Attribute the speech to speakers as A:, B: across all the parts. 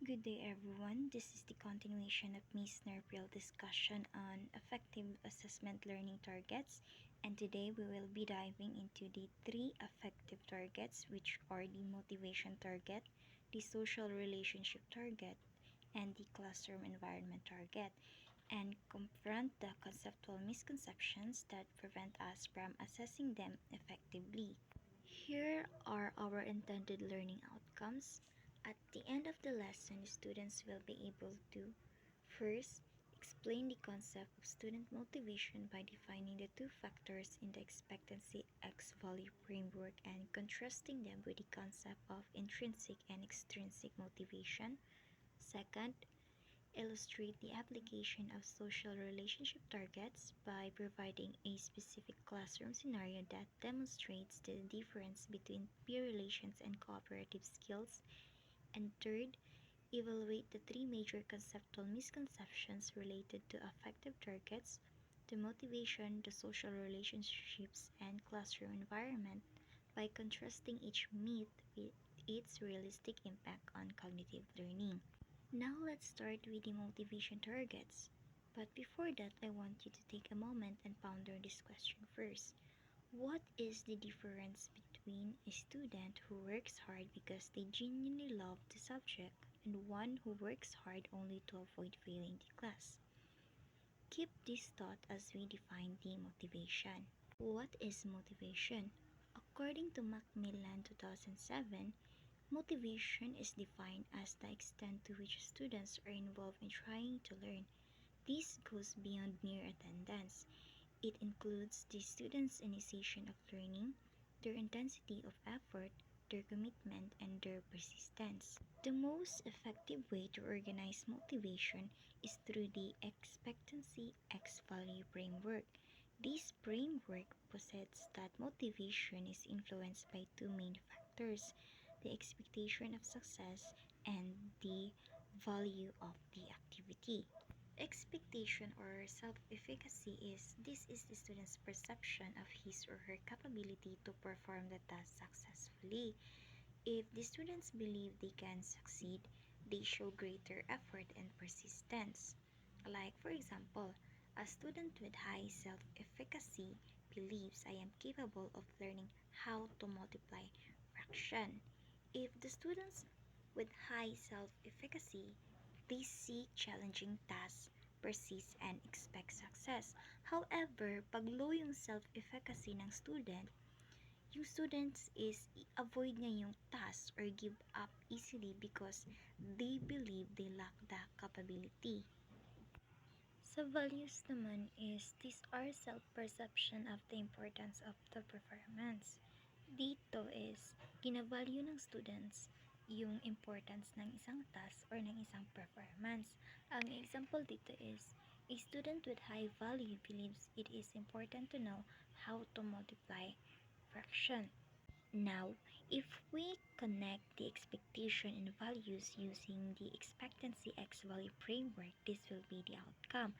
A: Good day, everyone. This is the continuation of Ms. Nerpil's discussion on affective assessment learning targets, and today we will be diving into the three affective targets, which are the motivation target, the social relationship target, and the classroom environment target, and confront the conceptual misconceptions that prevent us from assessing them effectively. Here are our intended learning outcomes. At the end of the lesson, students will be able to first explain the concept of student motivation by defining the two factors in the expectancy X value framework and contrasting them with the concept of intrinsic and extrinsic motivation. Second, illustrate the application of social relationship targets by providing a specific classroom scenario that demonstrates the difference between peer relations and cooperative skills. And third, evaluate the three major conceptual misconceptions related to affective targets, the motivation, the social relationships, and classroom environment by contrasting each myth with its realistic impact on cognitive learning. Now let's start with the motivation targets. But before that, I want you to take a moment and ponder this question first. What is the difference between a student who works hard because they genuinely love the subject and one who works hard only to avoid failing the class? Keep this thought as we define the motivation. What is motivation? According to Macmillan 2007, motivation is defined as the extent to which students are involved in trying to learn. This goes beyond mere attendance. It includes the students' initiation of learning, their intensity of effort, their commitment, and their persistence. The most effective way to organize motivation is through the expectancy X value framework. This framework posits that motivation is influenced by two main factors: the expectation of success and the value of the activity. Expectation or self-efficacy is the student's perception of his or her capability to perform the task successfully. If the students believe they can succeed, they show greater effort and persistence. Like, for example, a student with high self-efficacy believes I am capable of learning how to multiply fraction. If the students with high self-efficacy, they seek challenging tasks, persist, and expect success. However, pag low yung self-efficacy ng student, yung students is avoid niya yung task or give up easily because they believe they lack the capability. Sa values naman is these are self-perception of the importance of the performance. Dito is ginavalue ng students yung importance ng isang task or ng isang performance. Ang example dito is a student with high value believes it is important to know how to multiply fraction. Now, if we connect the expectation and values using the expectancy X value framework, this will be the outcome.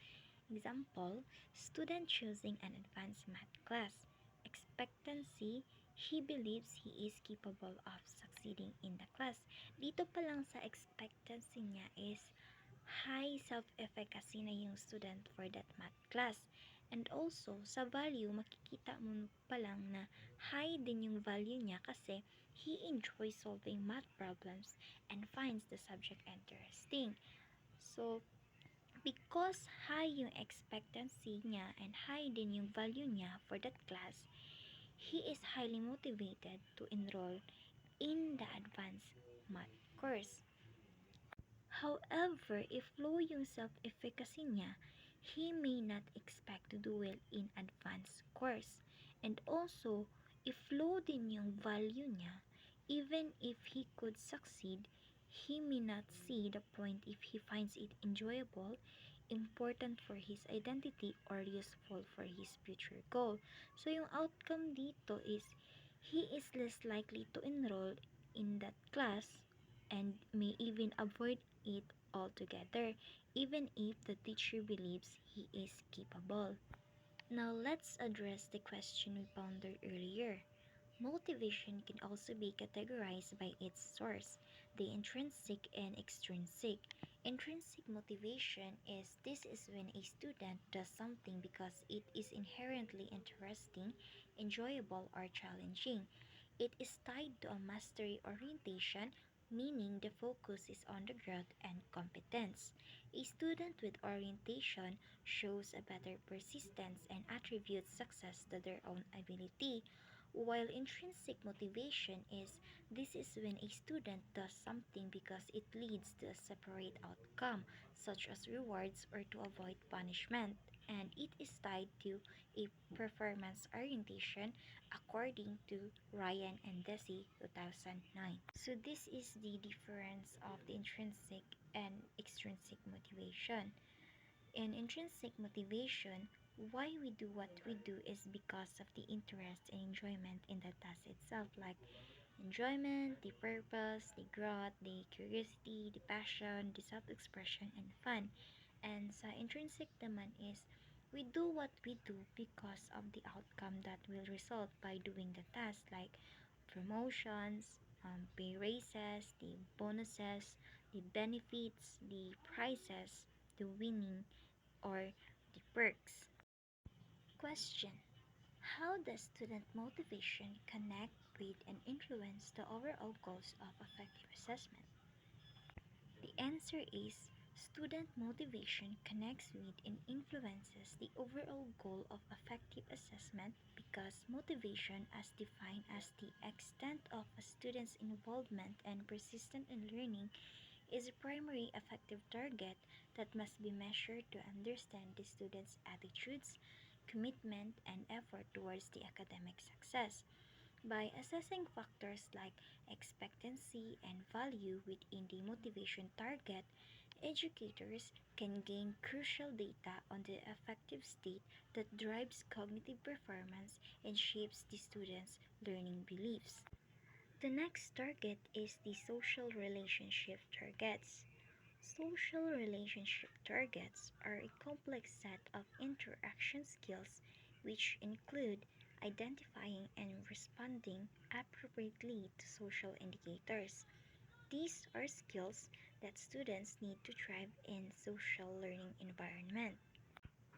A: Example, student choosing an advanced math class. Expectancy, he believes he is capable of succeeding in the class. Dito pa lang sa expectancy niya is high self-efficacy na yung student for that math class. And also, sa value, makikita mo pa lang na high din yung value niya kasi he enjoys solving math problems and finds the subject interesting. So, because high yung expectancy niya and high din yung value niya for that class, he is highly motivated to enroll in the advanced math course. However, if low yung self-efficacy niya, he may not expect to do well in advanced course. And also, if low din yung value niya, even if he could succeed, he may not see the point if he finds it enjoyable, important for his identity, or useful for his future goal. So, yung outcome dito is, he is less likely to enroll in that class and may even avoid it altogether, even if the teacher believes he is capable. Now let's address the question we pondered earlier. Motivation can also be categorized by its source, the intrinsic and extrinsic. Intrinsic motivation is this is when a student does something because it is inherently interesting, enjoyable, or challenging. It is tied to a mastery orientation, meaning the focus is on the growth and competence. A student with orientation shows a better persistence and attributes success to their own ability, while intrinsic motivation is this is when a student does something because it leads to a separate outcome, such as rewards or to avoid punishment, and it is tied to a performance orientation according to Ryan and Desi 2009. So this is the difference of the intrinsic and extrinsic motivation. In intrinsic motivation, why we do what we do is because of the interest and enjoyment in the task itself, like enjoyment, the purpose, the growth, the curiosity, the passion, the self-expression, and fun. And sa intrinsic naman is we do what we do because of the outcome that will result by doing the task, like promotions, pay raises, the bonuses, the benefits, the prizes, the winning, or the perks. Question: how does student motivation connect with and influence the overall goals of effective assessment? The answer is student motivation connects with and influences the overall goal of effective assessment because motivation, as defined as the extent of a student's involvement and persistence in learning, is a primary effective target that must be measured to understand the student's attitudes, commitment, and effort towards the academic success. By assessing factors like expectancy and value within the motivation target, educators can gain crucial data on the affective state that drives cognitive performance and shapes the student's learning beliefs. The next target is the social relationship targets. Social relationship targets are a complex set of interaction skills which include identifying and responding appropriately to social indicators. These are skills that students need to thrive in social learning environment.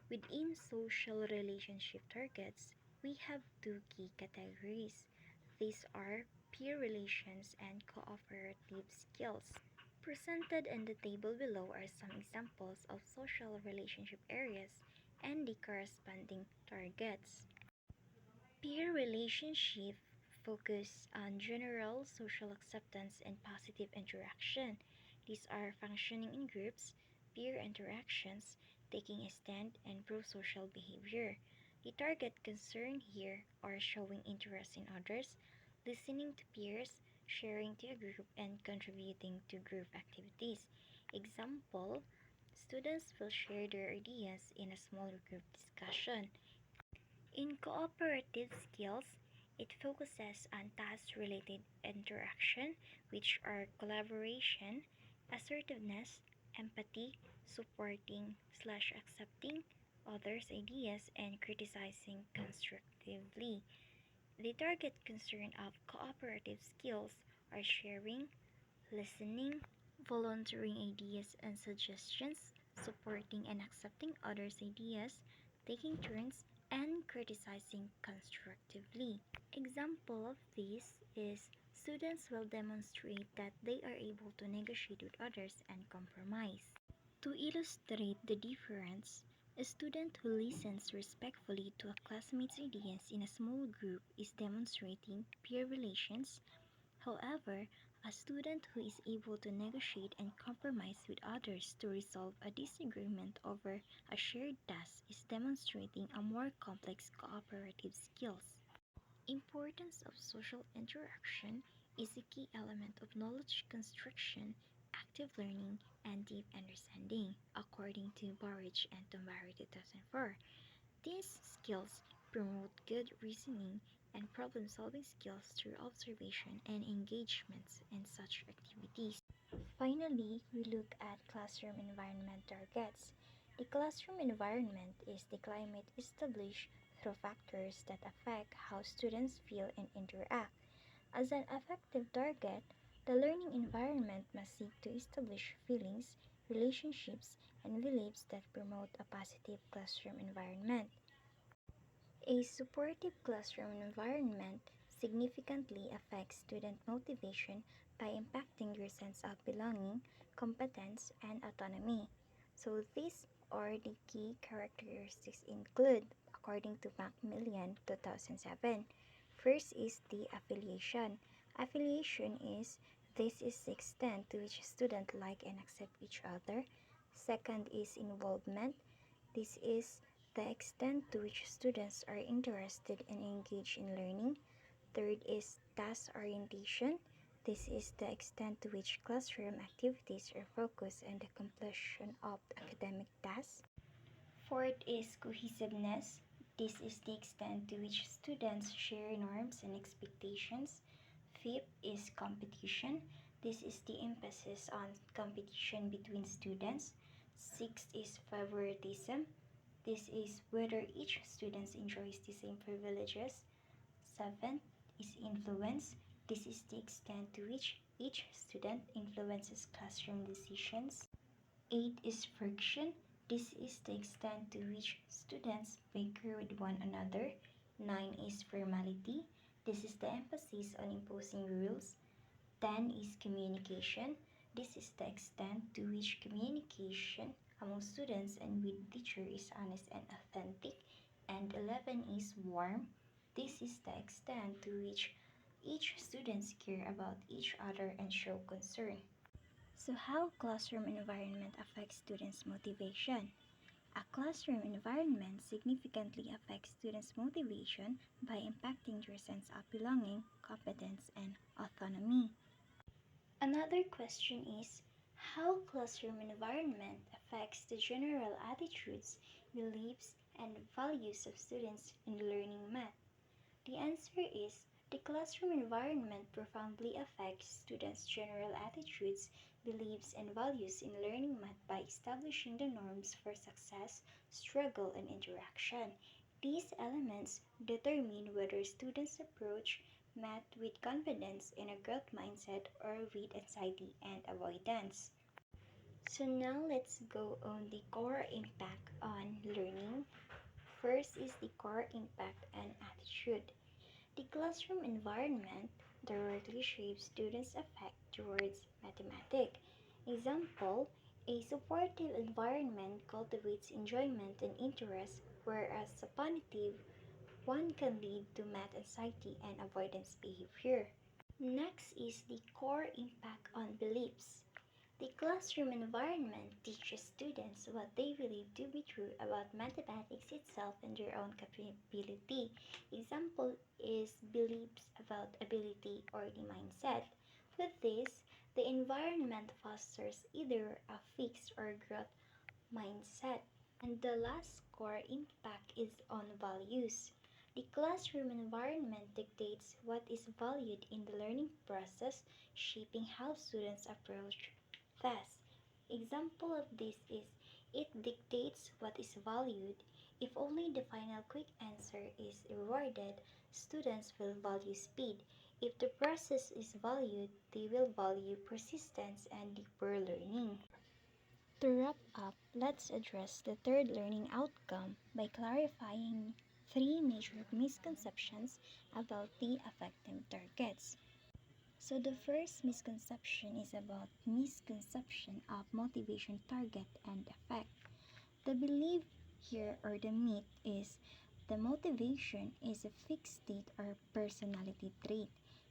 A: Within social relationship targets, we have two key categories. These are peer relations and cooperative skills. Presented in the table below are some examples of social relationship areas and the corresponding targets. Peer relationship focus on general social acceptance and positive interaction. These are functioning in groups, peer interactions, taking a stand, and pro-social behavior. The target concern here are showing interest in others, listening to peers, sharing to a group, and contributing to group activities. Example, students will share their ideas in a small group discussion. In cooperative skills, it focuses on task-related interaction, which are collaboration, assertiveness, empathy, supporting slash accepting others' ideas, and criticizing constructively. The target concern of cooperative skills are sharing, listening, volunteering ideas and suggestions, supporting and accepting others' ideas, taking turns, and criticizing constructively. Example of this is students will demonstrate that they are able to negotiate with others and compromise. To illustrate the difference, a student who listens respectfully to a classmate's ideas in a small group is demonstrating peer relations. However, a student who is able to negotiate and compromise with others to resolve a disagreement over a shared task is demonstrating a more complex cooperative skills. Importance of social interaction is a key element of knowledge construction, active learning, and deep understanding, according to Burridge and Tombari 2004. These skills promote good reasoning and problem-solving skills through observation and engagements in such activities. Finally, we look at classroom environment targets. The classroom environment is the climate established through factors that affect how students feel and interact. As an affective target, the learning environment must seek to establish feelings, relationships, and beliefs that promote a positive classroom environment. A supportive classroom environment significantly affects student motivation by impacting their sense of belonging, competence, and autonomy. So these are the key characteristics include according to Macmillan 2007. First is the affiliation. Affiliation is this is the extent to which students like and accept each other. Second is involvement. This is the extent to which students are interested and engaged in learning. Third is task orientation. This is the extent to which classroom activities are focused on the completion of academic tasks. Fourth is cohesiveness. This is the extent to which students share norms and expectations. Fifth is competition. This is the emphasis on competition between students. Sixth is favoritism. This is whether each student enjoys the same privileges. Seventh is influence. This is the extent to which each student influences classroom decisions. Eight is friction. This is the extent to which students bicker with one another. Nine is formality. This is the emphasis on imposing rules. 10 is communication. This is the extent to which communication among students and with teacher is honest and authentic. And 11 is warm. This is the extent to which each students care about each other and show concern. So how classroom environment affects students' motivation? A classroom environment significantly affects students' motivation by impacting their sense of belonging, competence, and autonomy. Another question is how classroom environment affects the general attitudes, beliefs, and values of students in learning math. The answer is the classroom environment profoundly affects students' general attitudes, beliefs, and values in learning math by establishing the norms for success, struggle, and interaction. These elements determine whether students approach math with confidence in a growth mindset or with anxiety and avoidance. So now let's go on the core impact on learning. First is the core impact and attitude. The classroom environment directly shapes students' affect towards mathematics. Example, a supportive environment cultivates enjoyment and interest, whereas a punitive one can lead to math anxiety and avoidance behavior. Next is the core impact on beliefs. The classroom environment teaches students what they believe to be true about mathematics itself and their own capability. Example is beliefs about ability or the mindset. With this, the environment fosters either a fixed or growth mindset. And the last core impact is on values. The classroom environment dictates what is valued in the learning process, shaping how students approach tasks. Example of this is it dictates what is valued. If only the final quick answer is rewarded, students will value speed. If the process is valued, they will value persistence and deeper learning. To wrap up, let's address the third learning outcome by clarifying three major misconceptions about the affective targets. So the first misconception is about misconception of motivation target and effect. The belief here or the myth is the motivation is a fixed state or personality trait.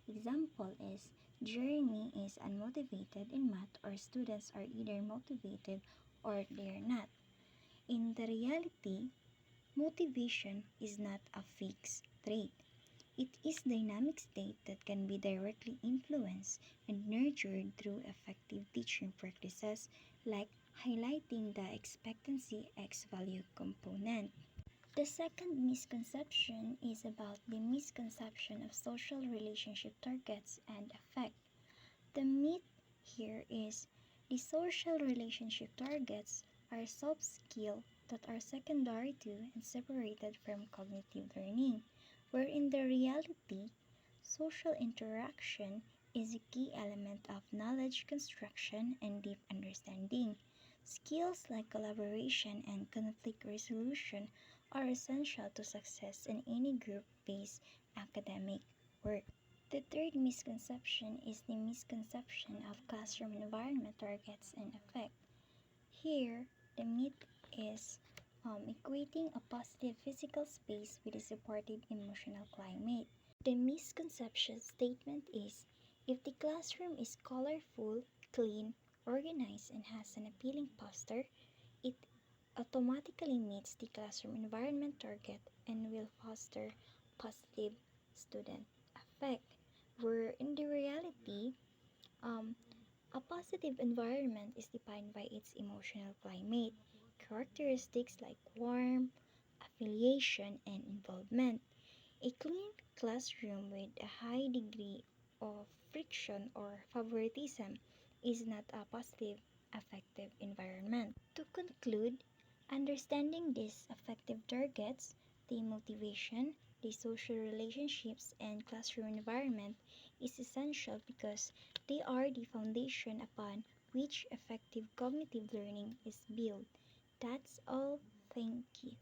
A: Example is Jeremy is unmotivated in math or students are either motivated or they're not. In the reality, motivation is not a fixed trait. It is a dynamic state that can be directly influenced and nurtured through effective teaching practices like highlighting the expectancy X value component. The second misconception is about the misconception of social relationship targets and effect. The myth here is the social relationship targets are soft skill that are secondary to and separated from cognitive learning, where in the reality, social interaction is a key element of knowledge construction and deep understanding. Skills like collaboration and conflict resolution are essential to success in any group based academic work. The third misconception is the misconception of classroom environment targets and effect. Here, the myth is equating a positive physical space with a supportive emotional climate. The misconception statement is if the classroom is colorful, clean, organized, and has an appealing poster, it automatically meets the classroom environment target and will foster positive student effect. Where in the reality, um, a positive environment is defined by its emotional climate, characteristics like warmth, affiliation, and involvement. A clean classroom with a high degree of friction or favoritism is not a positive, affective environment. To conclude, understanding these affective targets, the motivation, the social relationships, and classroom environment is essential because they are the foundation upon which effective cognitive learning is built. That's all. Thank you.